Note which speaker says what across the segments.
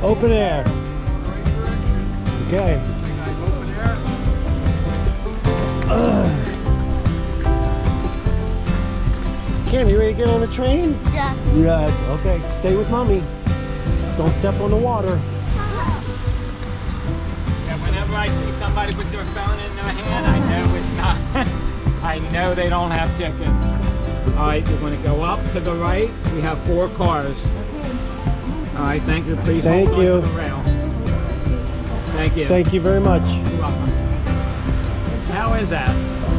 Speaker 1: Open air. Okay. Kim, you ready to get on the train?
Speaker 2: Yeah.
Speaker 1: Yeah. Okay. Stay with mommy. Don't step on the water.
Speaker 3: Yeah, whenever I see somebody with their phone in their hand, I know it's not. I know they don't have tickets. All right, you're going to go up to the right. We have 4 cars. All right, thank you. Please hold on to the rail. Thank you.
Speaker 1: Thank you very much.
Speaker 3: You're welcome. How is that?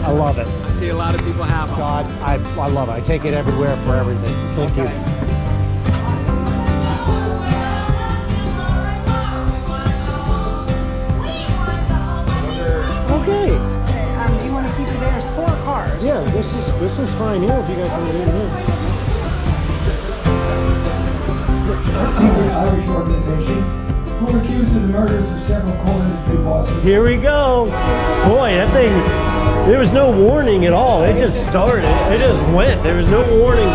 Speaker 1: I love it.
Speaker 3: I see a lot of people have them.
Speaker 1: God, I love it. I take it everywhere for everything. Thank you. Okay.
Speaker 4: Do you want to keep it there? There's 4 cars.
Speaker 1: Yeah, this is fine here if you guys want to do it here.
Speaker 5: A secret Irish organization who were accused of the murders of several coal industry bosses.
Speaker 1: Here we go. Boy, that thing, there was no warning at all. It just started. It just went. There was no warning.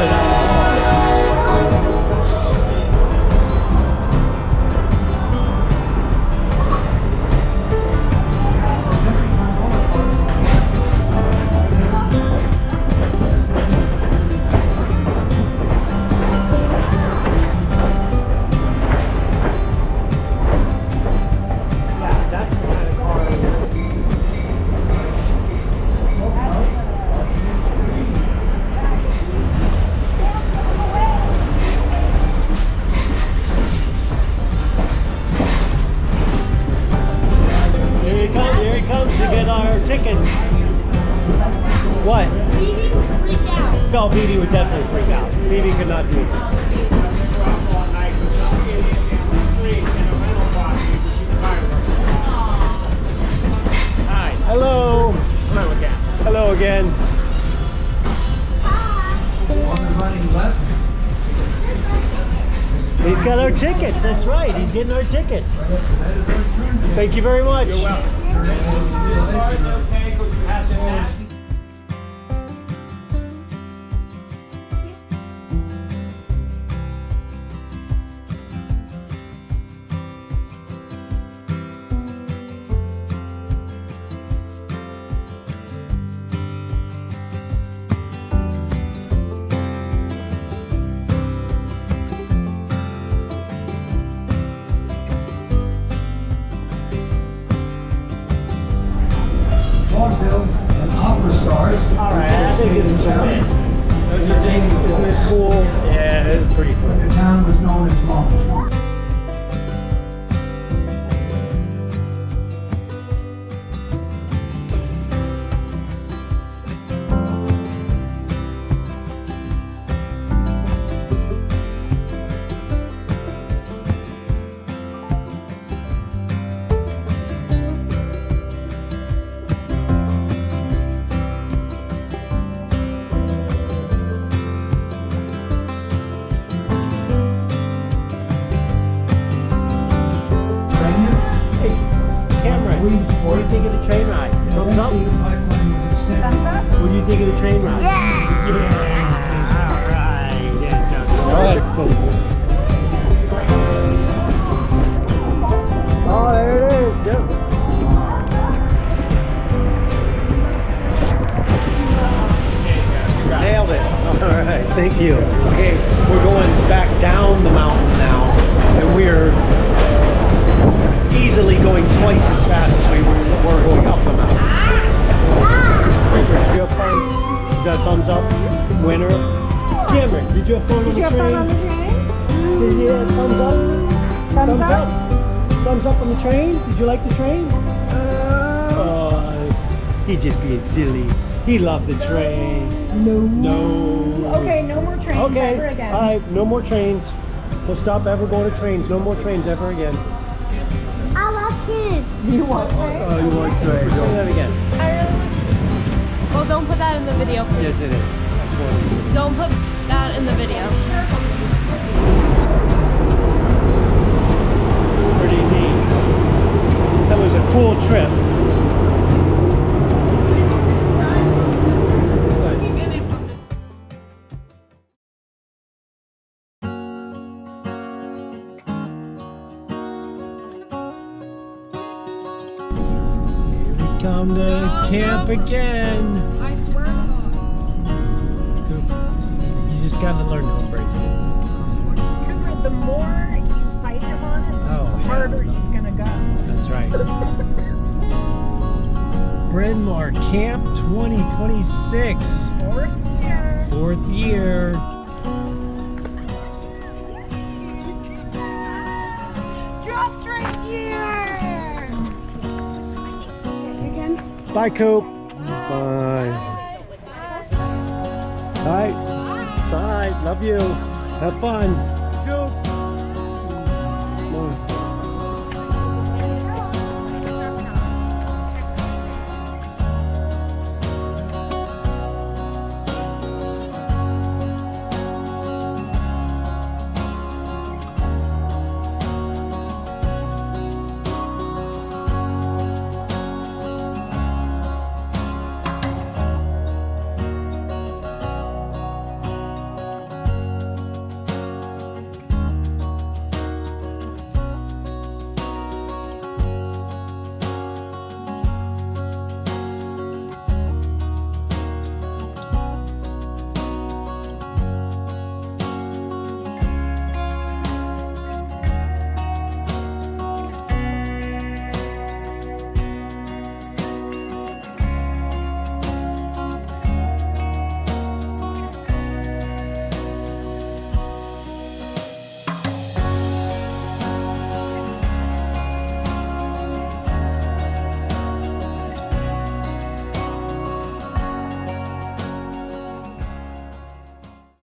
Speaker 1: Here he comes to get our tickets. What?
Speaker 2: Phoebe would freak out.
Speaker 1: No, Phoebe would definitely freak out. Phoebe could not do it.
Speaker 3: Hi.
Speaker 1: Hello.
Speaker 3: Hello again.
Speaker 1: Hello again.
Speaker 5: Wasn't running left.
Speaker 1: He's got our tickets. That's right. He's getting our tickets. Thank you very much.
Speaker 3: You're welcome. Okay, because you have to match.
Speaker 5: Vaudeville and opera stars.
Speaker 1: All right, I think it's isn't this cool? Yeah, it's pretty cool.
Speaker 5: The town was known as Long.
Speaker 1: Cameron, what do you think of the train ride? Thumbs up? What do you think of the train ride?
Speaker 2: Yeah.
Speaker 1: Yeah. All right. Yeah, all right. Oh, there it is. Yep. Nailed it. All right. Thank you. Okay, we're going back down the mountain now, and we're easily going twice as fast as we were going up the mountain. Did you have fun? Is that a thumbs up? Winner? Cameron, did you have fun on the train?
Speaker 4: Did you have fun on the train?
Speaker 1: Did you have thumbs up?
Speaker 4: Thumbs up?
Speaker 1: Thumbs up on the train? Did you like the train? He just being silly. He loved the train. No.
Speaker 4: Okay, no more trains ever again.
Speaker 1: All right, no more trains. We'll stop ever going to trains. No more trains ever again.
Speaker 2: I love kids.
Speaker 4: You want trains?
Speaker 1: Oh, you want trains? Say that again.
Speaker 6: Well, don't put that in the video, please.
Speaker 1: Yes, it is. That's what it is.
Speaker 6: Don't put that in the video.
Speaker 1: Pretty neat. That was a cool trip. Time to camp again.
Speaker 6: I swear to God.
Speaker 1: Coop, you just gotta learn to embrace it.
Speaker 4: Cooper, the more you fight him on it, the harder he's gonna go.
Speaker 1: That's right. Bryn Mawr Camp 2026.
Speaker 4: Fourth year.
Speaker 1: Fourth year.
Speaker 4: Drawstring year. Again.
Speaker 1: Bye, Coop. Bye. Bye. Bye. Love you. Have fun. Coop.